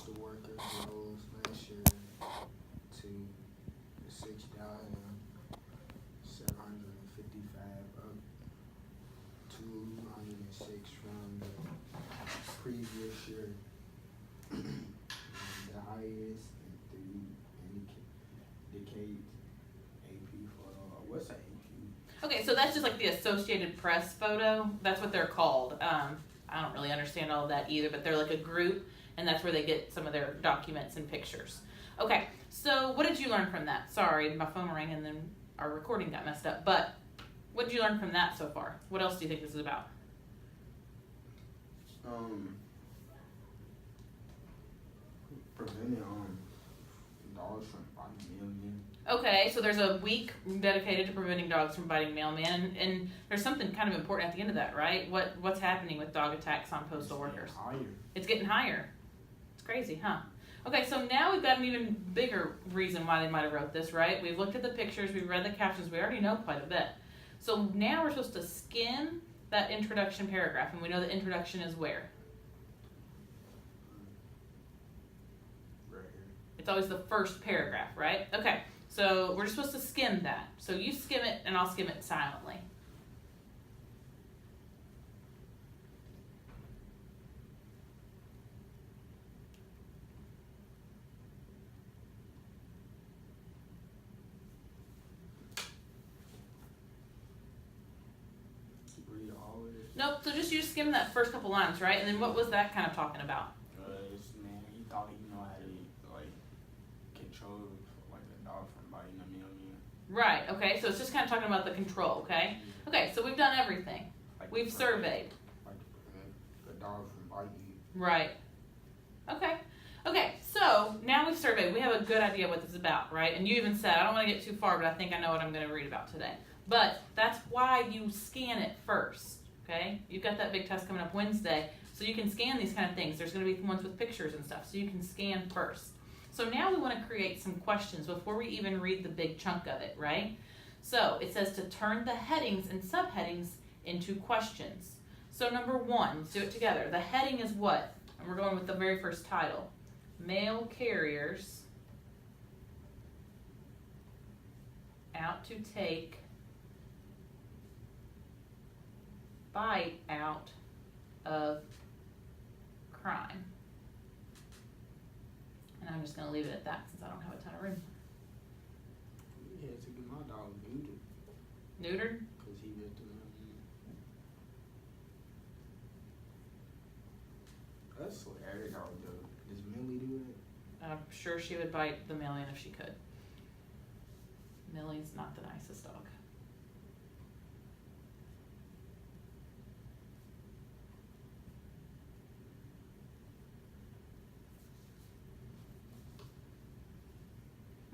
postal worker rose last year to 6,755, up 206 from the previous year. The highest in 3 decades. AP photo. What's an AP? Okay, so that's just like the Associated Press photo. That's what they're called. I don't really understand all of that either, but they're like a group, and that's where they get some of their documents and pictures. Okay, so what did you learn from that? Sorry, my phone rang and then our recording got messed up, but what did you learn from that so far? What else do you think this is about? Preventing dogs from biting mailmen. Okay, so there's a week dedicated to preventing dogs from biting mailmen, and there's something kind of important at the end of that, right? What's happening with dog attacks on postal workers? Higher. It's getting higher. It's crazy, huh? Okay, so now we've got an even bigger reason why they might have wrote this, right? We've looked at the pictures, we've read the captions, we already know quite a bit. So now we're supposed to skim that introduction paragraph, and we know the introduction is where? Right here. It's always the first paragraph, right? Okay, so we're just supposed to skim that. So you skim it, and I'll skim it silently. Read all of it. Nope, so just you skim that first couple lines, right? And then what was that kind of talking about? This man, he thought he know how to like control like a dog from biting a mailman. Right, okay, so it's just kind of talking about the control, okay? Okay, so we've done everything. Like We've surveyed. Like to prevent the dog from biting you. Right. Okay. Okay, so now we've surveyed. We have a good idea what this is about, right? And you even said, I don't want to get too far, but I think I know what I'm going to read about today. But that's why you scan it first, okay? You've got that big test coming up Wednesday, so you can scan these kind of things. There's going to be ones with pictures and stuff, so you can scan first. So now we want to create some questions before we even read the big chunk of it, right? So it says to turn the headings and subheadings into questions. So number one, let's do it together. The heading is what? And we're going with the very first title. Mail carriers out to take bite out of crime. And I'm just going to leave it at that since I don't have a ton of room. He had to get my dog neutered. Neutered? Because he bit the mailman. That's what every dog does. Does Millie do that? I'm sure she would bite the mailman if she could. Millie's not the nicest dog.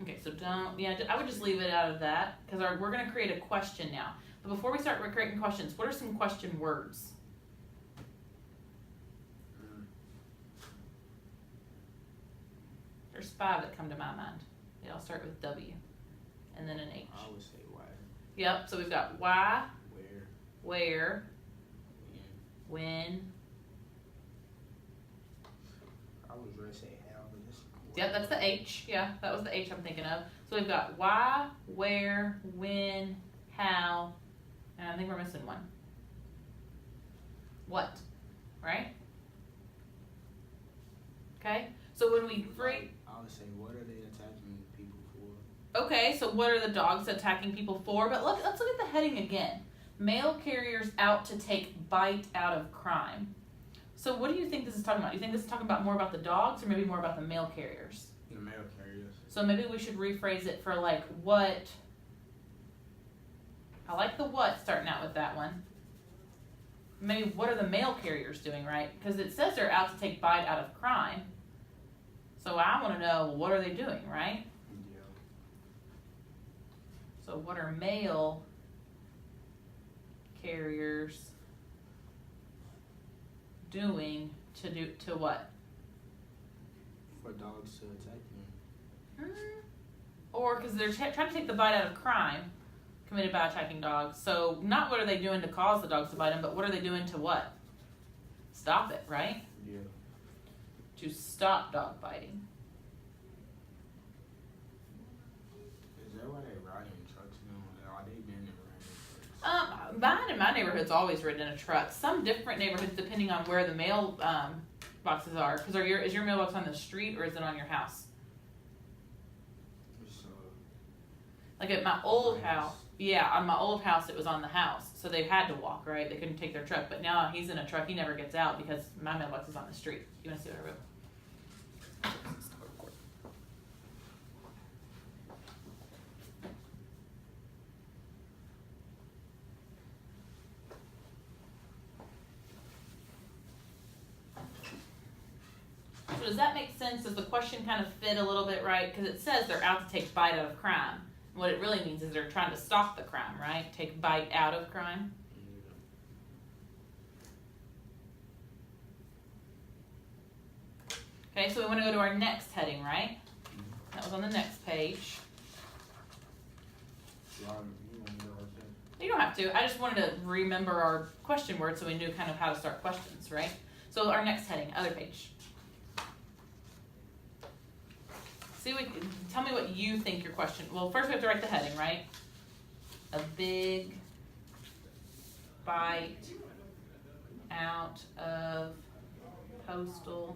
Okay, so I would just leave it out of that because we're going to create a question now. But before we start creating questions, what are some question words? There's 5 that come to my mind. They all start with W and then an H. I would say why. Yep, so we've got why, Where. where, when. I was ready to say how, but this. Yep, that's the H. Yeah, that was the H I'm thinking of. So we've got why, where, when, how, and I think we're missing one. What, right? Okay, so when we free. I would say, what are they attacking people for? Okay, so what are the dogs attacking people for? But let's look at the heading again. Mail carriers out to take bite out of crime. So what do you think this is talking about? Do you think this is talking about more about the dogs or maybe more about the mail carriers? The mail carriers. So maybe we should rephrase it for like what. I like the what starting out with that one. Maybe what are the mail carriers doing, right? Because it says they're out to take bite out of crime. So I want to know, what are they doing, right? Yeah. So what are mail carriers doing to what? For dogs to attack them. Or because they're trying to take the bite out of crime committed by attacking dogs. So not what are they doing to cause the dogs to bite them, but what are they doing to what? Stop it, right? Yeah. to stop dog biting? Is that why they ride in trucks now? Are they been riding in trucks? Mine in my neighborhood's always ridden in a truck. Some different neighborhoods depending on where the mail boxes are. Because is your mailbox on the street or is it on your house? Like at my old house, yeah, on my old house it was on the house, so they had to walk, right? They couldn't take their truck, but now he's in a truck, he never gets out because my mailbox is on the street. You want to see what I wrote? So does that make sense? Does the question kind of fit a little bit, right? Because it says they're out to take bite out of crime. What it really means is they're trying to stop the crime, right? Take bite out of crime. Okay, so we want to go to our next heading, right? That was on the next page. You don't have to. I just wanted to remember our question word so we knew kind of how to start questions, right? So our next heading, other page. Tell me what you think your question. Well, first we have to write the heading, right? A big bite out of postal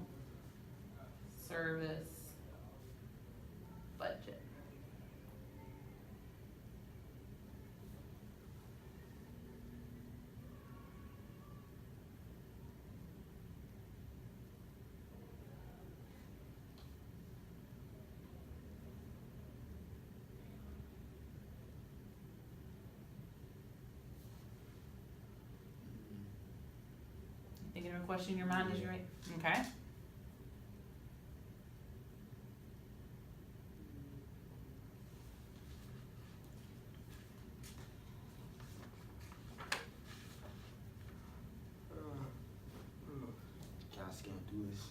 service budget. Thinking of a question in your mind as you write? Okay. Can I scan through this?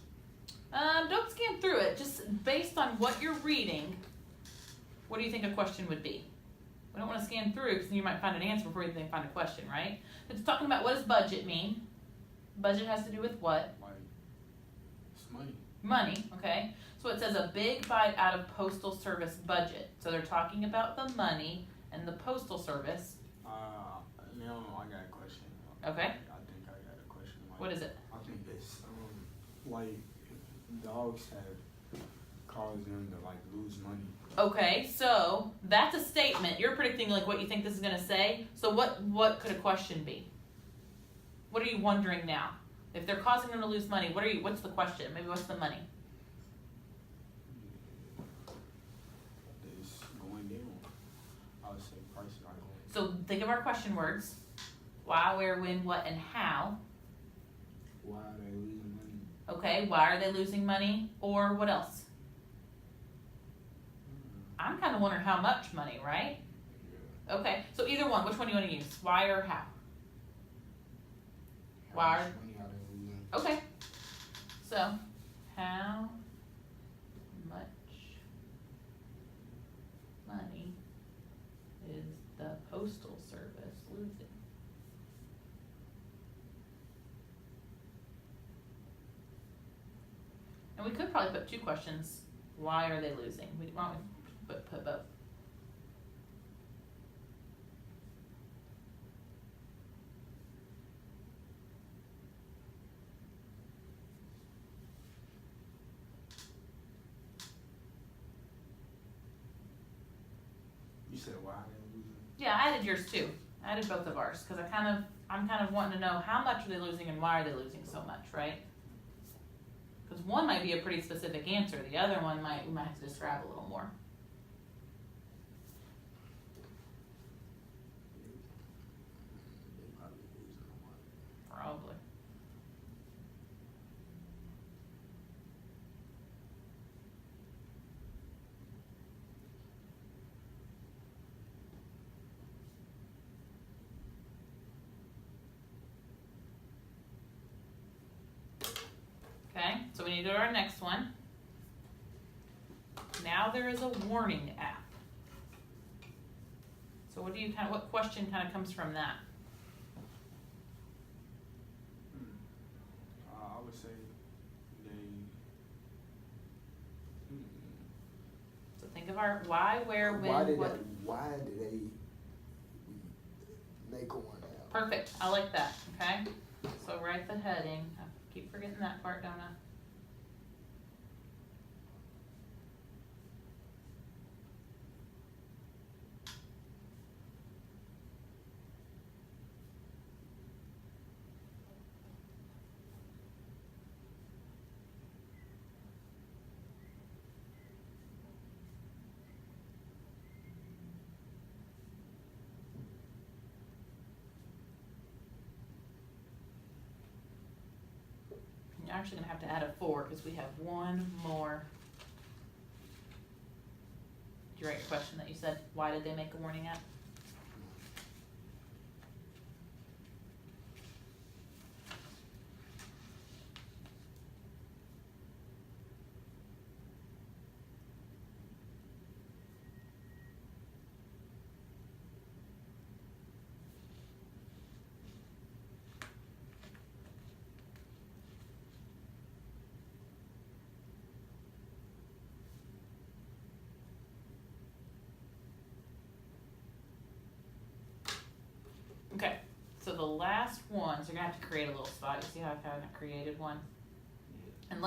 Don't scan through it. Just based on what you're reading, what do you think a question would be? We don't want to scan through because you might find an answer before you even find a question, right? It's talking about what does budget mean? Budget has to do with what? Like, it's money. Money, okay. So it says a big bite out of postal service budget. So they're talking about the money and the postal service. Now I got a question. Okay. I think I got a question. Like, What is it? I think it's like dogs have caused them to like lose money. Okay, so that's a statement. You're predicting like what you think this is gonna say. So what could a question be? What are you wondering now? If they're causing them to lose money, what's the question? Maybe what's the money? It's going down. I would say prices are going. So think of our question words. Why, where, when, what, and how. Why are they losing money? Okay, why are they losing money? Or what else? I'm kind of wondering how much money, right? Yeah. Okay, so either one. Which one do you want to use? Why or how? Why? How much money are they losing? Okay. So, how much money is the Postal Service losing? And we could probably put two questions. Why are they losing? Why don't we put both? You said why are they losing? Yeah, I added yours too. I added both of ours because I'm kind of wanting to know how much are they losing and why are they losing so much, right? Because one might be a pretty specific answer. The other one we might have to describe a little more. They probably losing a lot. Probably. Okay, so we need to go to our next one. Now there is a warning app. So what question kind of comes from that? I would say they part. Why, where, when, what. Why did they make one out? Perfect. I like that. Okay. So write the heading. I keep forgetting that part, don't I? You're actually going to have to add a 4 because we have one more. Did you write your question that you said, why did they make a warning app? Okay, so the last one, so you're gonna have to create a little spot. You see how I kind of created one? And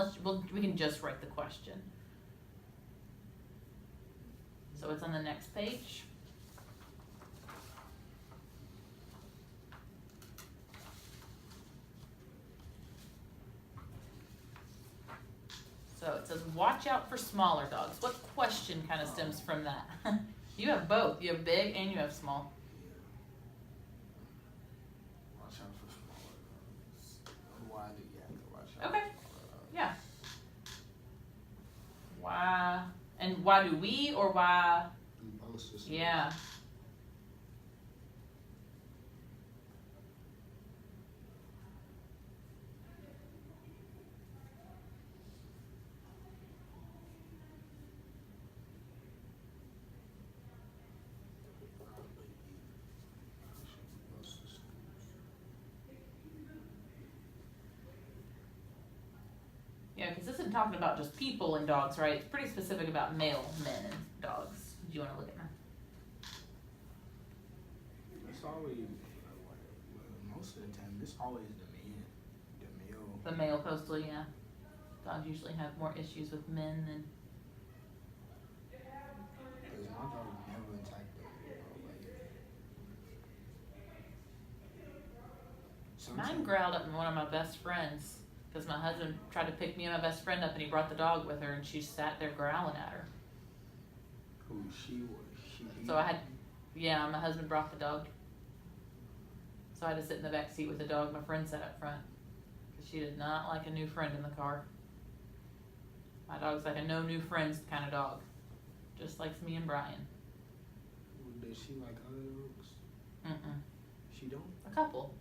we can just write the question. So it's on the next page. So it says, watch out for smaller dogs. What question kind of stems from that? You have both. You have big and you have small. Watch out for smaller dogs. Why do you have to watch out Okay. for smaller dogs? Yeah. Why? And why do we or why? Yeah. Yeah, because this isn't talking about just people and dogs, right? It's pretty specific about male men and dogs. Do you want to look at that? It's always, most of the time, it's always the male. The male postal, yeah. Dogs usually have more issues with men than. Because my dog never attacked them, Mine growled at one of my best friends because my husband tried to pick me and my best friend up and he brought the dog with her and she sat there growling at her. Who she was? So I had, yeah, my husband brought the dog. So I had to sit in the back seat with the dog. My friend sat up front because she did not like a new friend in the car. My dog's like a no new friends kind of dog, just like me and Brian. Does she like other dogs? Mm-mm. She don't? A couple.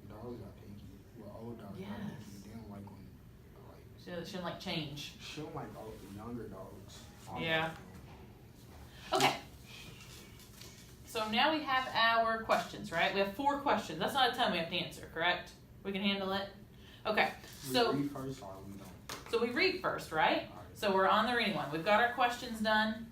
Dogs are picky. Well, old dogs Yes. are picky. They don't like when, She doesn't like change. she don't like all the younger dogs. Yeah. Okay. So now we have our questions, right? We have 4 questions. That's not a ton we have to answer, correct? We can handle it? Okay. So We read first or we don't? So we read first, right? Alright. So we're on the reading one. We've got our questions done.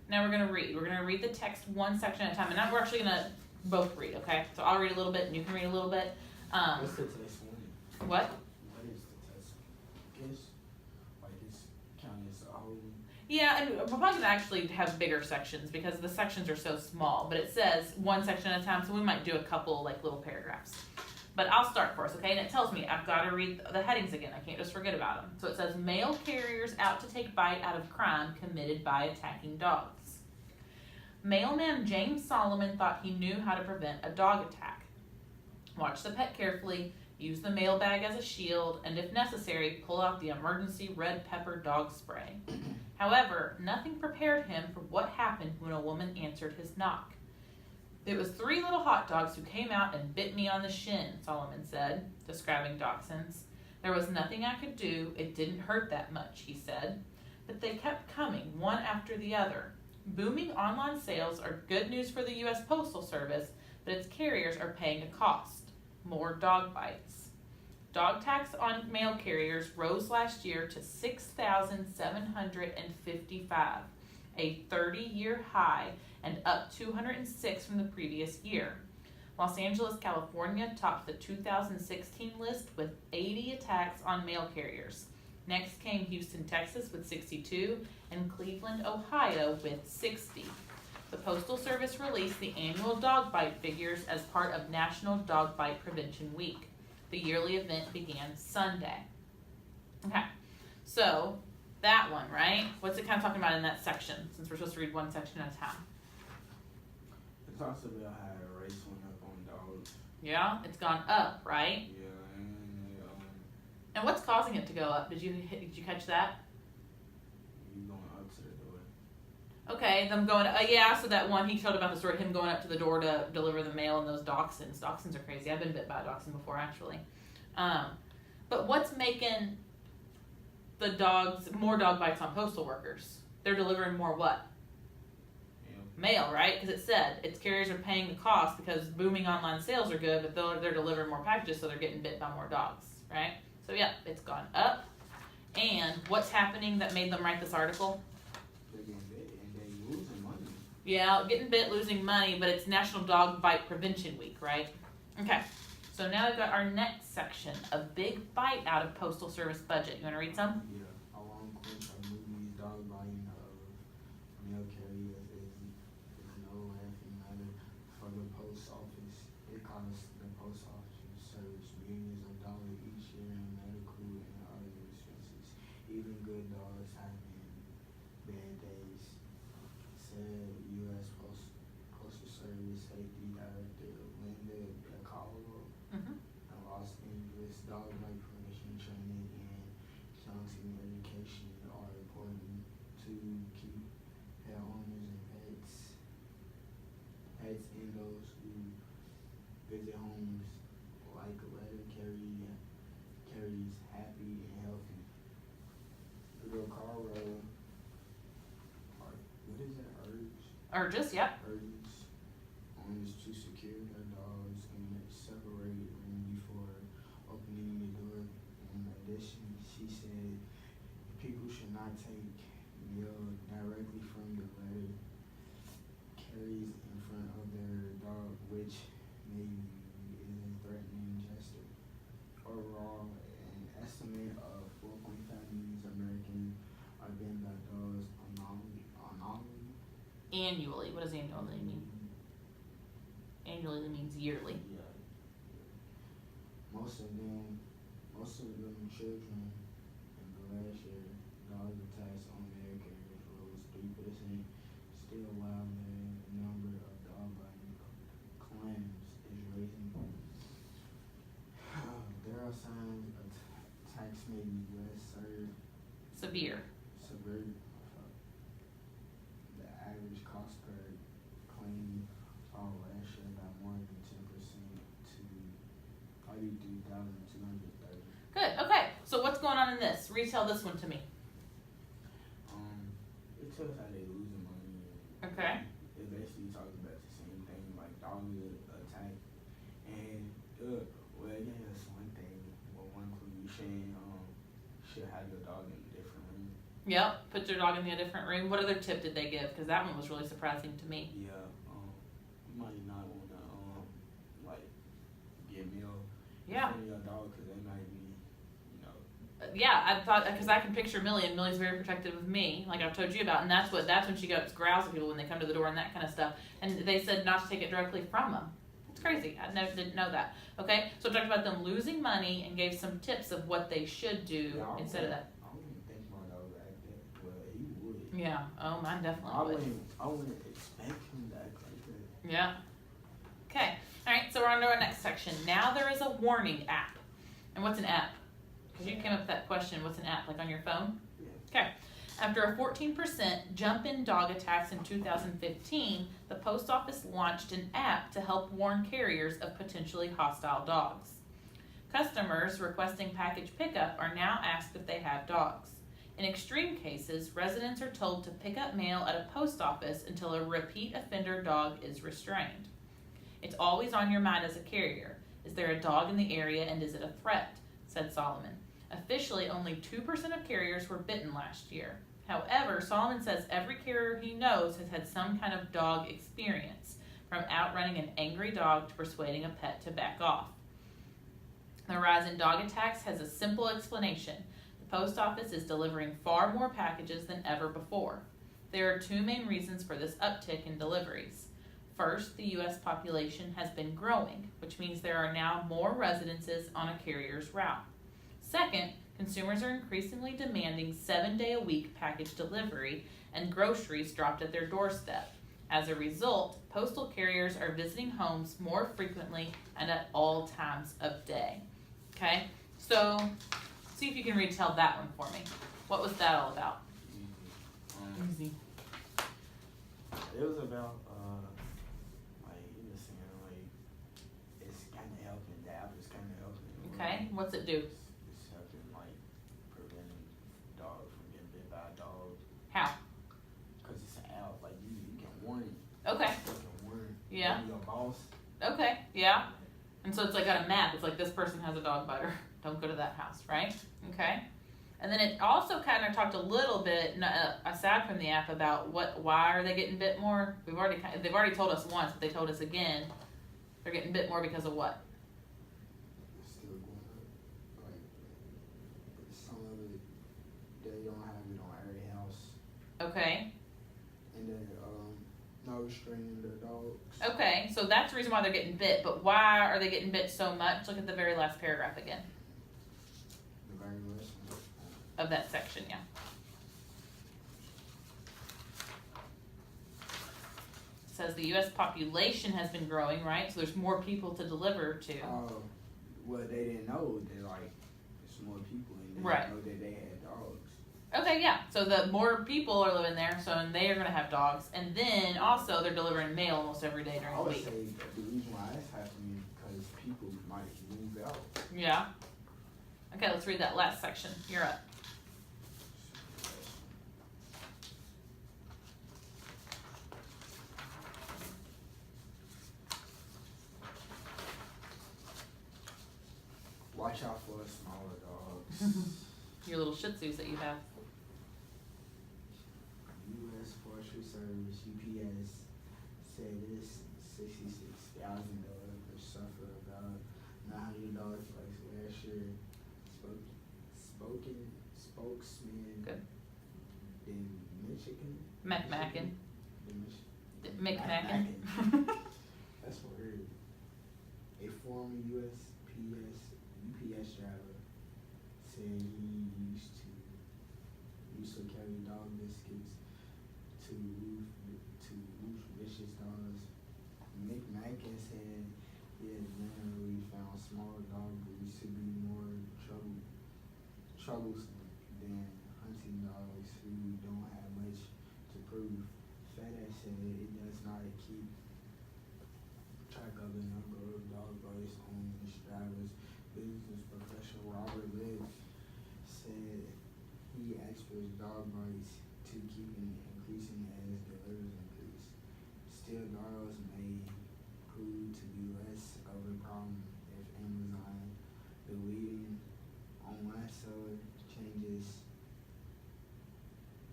Now we're going to read. We're going to read the text one section at a time. And now we're actually going to both read, okay? So I'll read a little bit and you can read a little bit. What's the test one? What? What is the test? Guess? Like it's counting as a whole? Yeah, and we're probably going to actually have bigger sections because the sections are so small. But it says one section at a time, so we might do a couple like little paragraphs. But I'll start for us, okay? And it tells me I've got to read the headings again. I can't just forget about them. So it says, male carriers out to take bite out of crime committed by attacking dogs. Mailman James Solomon thought he knew how to prevent a dog attack. Watch the pet carefully, use the mail bag as a shield, and if necessary, pull out the emergency red pepper dog spray. However, nothing prepared him for what happened when a woman answered his knock. It was 3 little hot dogs who came out and bit me on the shin, Solomon said, describing dachshunds. There was nothing I could do. It didn't hurt that much, he said. But they kept coming, one after the other. Booming online sales are good news for the U.S. Postal Service, but its carriers are paying a cost. More dog bites. Dog attacks on mail carriers rose last year to 6,755. a 30-year high and up 206 from the previous year. Los Angeles, California topped the 2016 list with 80 attacks on mail carriers. Next came Houston, Texas with 62 and Cleveland, Ohio with 60. The Postal Service released the annual dog bite figures as part of National Dog Bite Prevention Week. The yearly event began Sunday. Okay, so that one, right? What's it kind of talking about in that section, since we're supposed to read one section at a time? It talks about how the race went up on dogs. Yeah, it's gone up, right? Yeah, And what's causing it to go up? Did you catch that? you going up to the door. Okay, them going, yeah, so that one, he told about the story, him going up to the door to deliver the mail and those dachshunds. Dachshunds are crazy. I've been bit by a dachshund before, actually. But what's making the dogs, more dog bites on postal workers? They're delivering more what? Mail, right? Because it said its carriers are paying the cost because booming online sales are good, but they're delivering more packages, so they're getting bit by more dogs, right? So yeah, it's gone up. And what's happening that made them write this article? They're getting bit and they losing money. Yeah, getting bit, losing money, but it's National Dog Bite Prevention Week, right? Okay, so now we've got our next section, a big bite out of Postal Service budget. You want to read some? Yeah, along with a movie's dog biting of mail carriers is no laughing matter for the post office. It costs the post office service millions of dollars each year in medical and other expenses. Even good dogs have bad days, said U.S. Postal Service Safety Director Linda Caldwell. Los Angeles dog bite prevention training and counseling education are important to keep pet owners and pets and those who visit homes like letter carries happy and healthy. The Carl what is that? Urges, yep. Urges owners to secure their dogs in a separated room before opening the door. In addition, she said people should not take mail directly from the letter carries in front of their dog, which maybe is a threatening gesture. Overall, an estimate of 4.5 million Americans are bitten by dogs annually. Annually. What does annually mean? Annually means yearly. Yeah. Most of them children. In the last year, dog attacks on mail carriers rose 3%. Still, while the number of dog biting claims is raising, there are signs attacks may be less Severe. severe. The average cost per claim fell last year by more than 10% to $33,230. Good, okay. So what's going on in this? Retell this one to me. It tells how they losing money. And Okay. It basically talks about the same thing, like dogs attack. And well, yeah, that's one thing. Well, one clue you should have your dog in a different room. Yep, put your dog in a different room. What other tip did they give? Because that one was really surprising to me. Yeah, you might not want to like get meal Yeah. from your dog because they might be, Yeah, I thought, because I can picture Millie, and Millie's very protective of me, like I've told you about, and that's when she goes growls at people when they come to the door and that kind of stuff. And they said not to take it directly from them. It's crazy. I didn't know that. Okay, so we talked about them losing money and gave some tips of what they should do instead of that. I wouldn't think my dog would act that. Well, he would. Yeah. Oh, mine definitely would. I wouldn't expect him to act like that. Yeah. Okay. All right. So we're on to our next section. Now there is a warning app. And what's an app? Because you came up with that question. What's an app? Like on your phone? Yeah. Okay. After a 14% jump in dog attacks in 2015, the post office launched an app to help warn carriers of potentially hostile dogs. Customers requesting package pickup are now asked if they have dogs. In extreme cases, residents are told to pick up mail at a post office until a repeat offender dog is restrained. It's always on your mind as a carrier. Is there a dog in the area and is it a threat? Said Solomon. Officially, only 2% of carriers were bitten last year. However, Solomon says every carrier he knows has had some kind of dog experience, from outrunning an angry dog to persuading a pet to back off. The rise in dog attacks has a simple explanation. The post office is delivering far more packages than ever before. There are two main reasons for this uptick in deliveries. First, the U.S. population has been growing, which means there are now more residences on a carrier's route. Second, consumers are increasingly demanding 7-day-a-week package delivery and groceries dropped at their doorstep. As a result, postal carriers are visiting homes more frequently and at all times of day. Okay, so see if you can retell that one for me. What was that all about? Easy. It was about like you were saying like it's kind of helping. The app is kind of helping. Okay, what's it do? It's helping like preventing dogs from getting bit by a dog. How? Cause it's an app. Like you can warn it. Okay. You can warn. Yeah. Your boss. Okay, yeah. And so it's like on a map, it's like this person has a dog biter. Don't go to that house, right? Okay. And then it also kind of talked a little bit, aside from the app, about why are they getting bit more? They've already told us once, but they told us again. They're getting bit more because of what? It's still going up. Like some of it, they don't have it on every house. Okay. And then no restraining the dogs. Okay, so that's the reason why they're getting bit. But why are they getting bit so much? Look at the very last paragraph again The very last one. of that section, yeah. It says the U.S. population has been growing, right? So there's more people to deliver to. Well, they didn't know that like there's more people and they Right. didn't know that they had dogs. Okay, yeah. So the more people are living there, so and they are going to have dogs, and then also they're delivering mail almost every day during I the would week. say that the reason why that's happening is because people might move out. Yeah. Okay, let's read that last section. You're up. Watch out for smaller dogs. Your little Shih Tzus that you have. U.S. Postal Service (UPS) said this 66,000 deliveries suffered about 900 dollars last year. Spokesman. Good. In Michigan. McMacken. In McMacken. That's weird. A former UPS driver said he used to carry dog biscuits to lose vicious dogs. McMacken said he has generally found smaller dog breeds to be more troublesome than hunting dogs who don't have much to prove. FedEx said it does not keep track of the number of dog bites on its drivers. Business professional Robert Liv said he expects dog bites to keep increasing as deliveries increase. Still, dogs may prove to be less of a problem if Amazon, the leading online seller, changes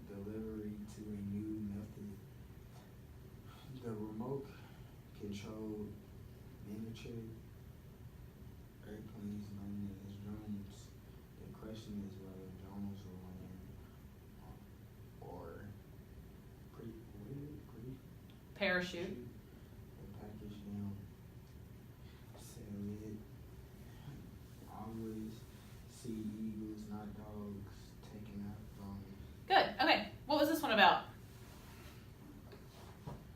delivery to a new method. The remote controlled miniature airplanes known as drones. The question is whether drones will land or Parachute. the package down. Sell it. Always see eagles, not dogs, taken out from Good. Okay. What was this one about?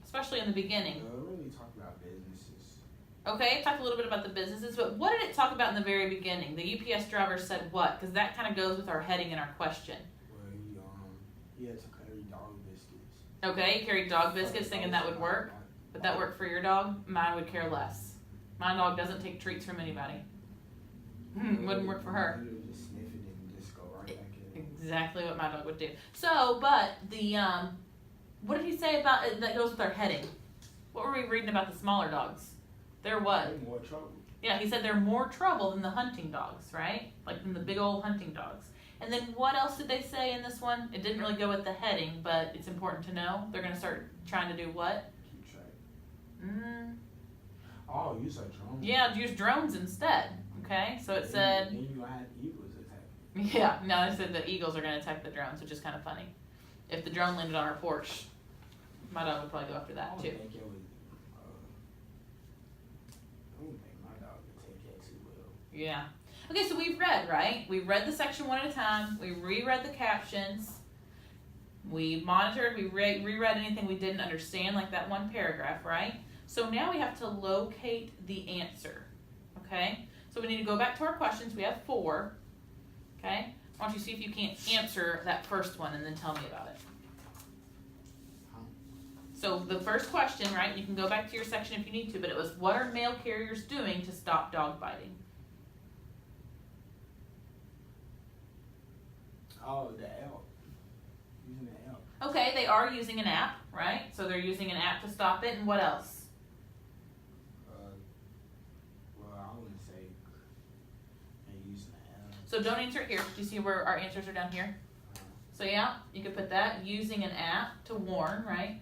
Especially in the beginning. Really talk about businesses. Okay, it talked a little bit about the businesses, but what did it talk about in the very beginning? The UPS driver said what? Because that kind of goes with our heading in our question. Where he had to carry dog biscuits. Okay, he carried dog biscuits thinking that would work. Would that work for your dog? Mine would care less. My dog doesn't take treats from anybody. Wouldn't work for her. He would just sniff it and just go right back in. Exactly what my dog would do. So, but the what did he say about it that goes with our heading? What were we reading about the smaller dogs? They're what? They're more trouble. Yeah, he said they're more trouble than the hunting dogs, right? Like than the big old hunting dogs. And then what else did they say in this one? It didn't really go with the heading, but it's important to know. They're going to start trying to do what? Keep track. Mm, Oh, use a drone. yeah, use drones instead. Okay, so it said, Then you had eagles attacking. yeah, no, it said the eagles are going to attack the drones, which is kind of funny. If the drone landed on our porch, my dog would probably go after I that don't too. think it would. I don't think my dog would take that too well. Yeah. Okay, so we've read, right? We read the section one at a time. We reread the captions. We monitored. We reread anything we didn't understand, like that one paragraph, right? So now we have to locate the answer, okay? So we need to go back to our questions. We have 4, okay? Why don't you see if you can't answer that first one and then tell me about it. So the first question, right, you can go back to your section if you need to, but it was, what are mail carriers doing to stop dog biting? Oh, the L. Using the L. Okay, they are using an app, right? So they're using an app to stop it, and what else? Well, I wouldn't say they using the L. So don't answer it here. Do you see where our answers are down here? So yeah, you could put that, using an app to warn, right?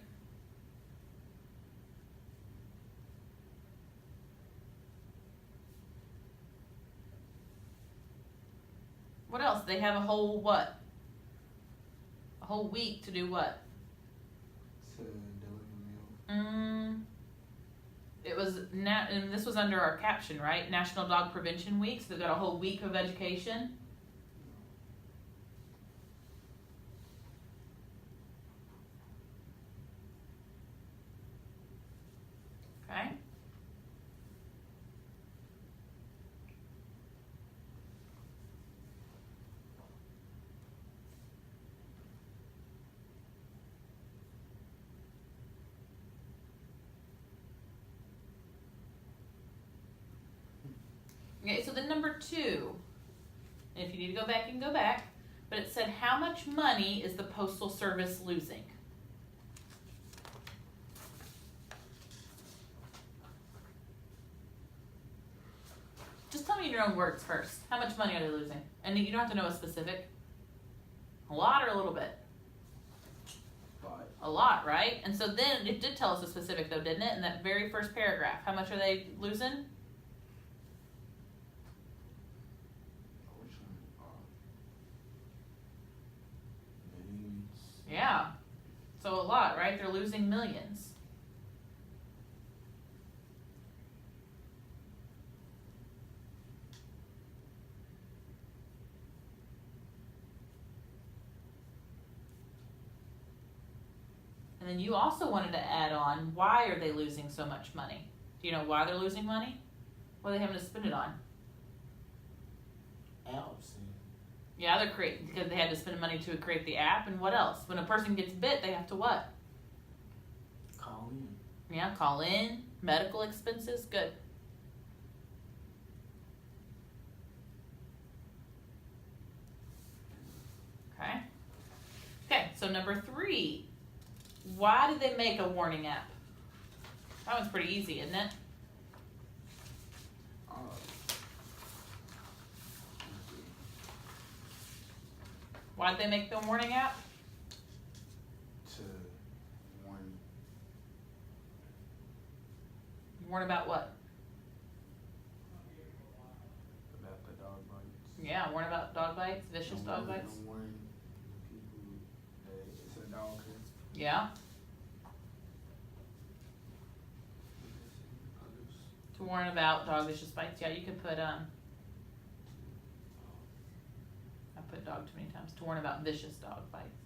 What else? They have a whole what? A whole week to do what? To deliver mail. It was and this was under our caption, right? National Dog Prevention Week. So they've got a whole week of education. Okay. Okay, so then number 2, and if you need to go back, you can go back, but it said, how much money is the Postal Service losing? Just tell me in your own words first. How much money are they losing? And you don't have to know a specific. A lot or a little bit? But A lot, right? And so then it did tell us a specific though, didn't it? In that very first paragraph. How much are they losing? which one? Millions. Yeah. So a lot, right? They're losing millions. And then you also wanted to add on, why are they losing so much money? Do you know why they're losing money? What are they having to spend it on? Alps. Yeah, they're creating, because they had to spend money to create the app, and what else? When a person gets bit, they have to what? Call in. Yeah, call in, medical expenses, good. Okay. Okay, so number 3, why did they make a warning app? That one's pretty easy, isn't it? Why did they make the warning app? To warn. Warn about what? About the dog bites. Yeah, warn about dog bites, vicious dog bites. Don't warn the people that it's a dog here. Yeah, to warn about dog vicious bites. Yeah, you could put I put dog too many times. To warn about vicious dog bites.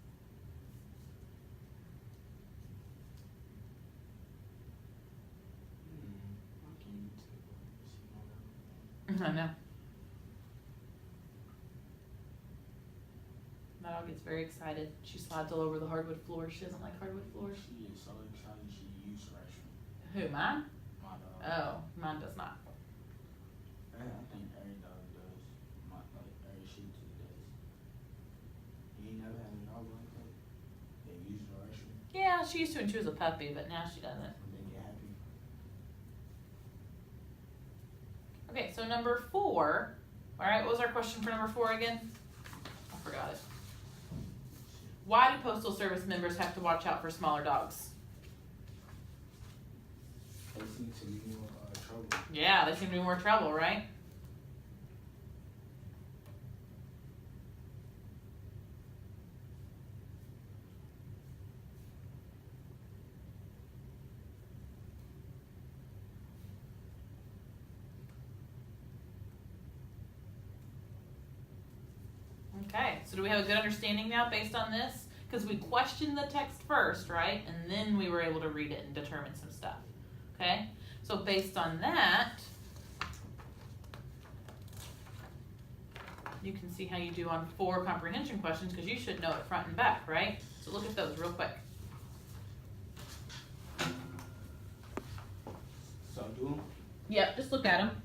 Why can't you tell? I know. My dog gets very excited. She slides all over the hardwood floors. She doesn't like hardwood floors. She is so excited she used restroom. Who, mine? My dog. Oh, mine does not. I think every dog does. Every shih tzu does. You ain't never had a dog like that? They use the restroom Yeah, she used to when she was a puppy, but now she doesn't. when they get happy. Okay, so number 4. All right, what was our question for number 4 again? forgot it. Why do Postal Service members have to watch out for smaller dogs? They seem to be more trouble. Yeah, they seem to be more trouble, right? Okay, so do we have a good understanding now based on this? Because we questioned the text first, right? And then we were able to read it and determine some stuff. Okay, so based on that, you can see how you do on 4 comprehension questions, because you should know it front and back, right? So look at those real quick. So do 'em. Yep, just look at them.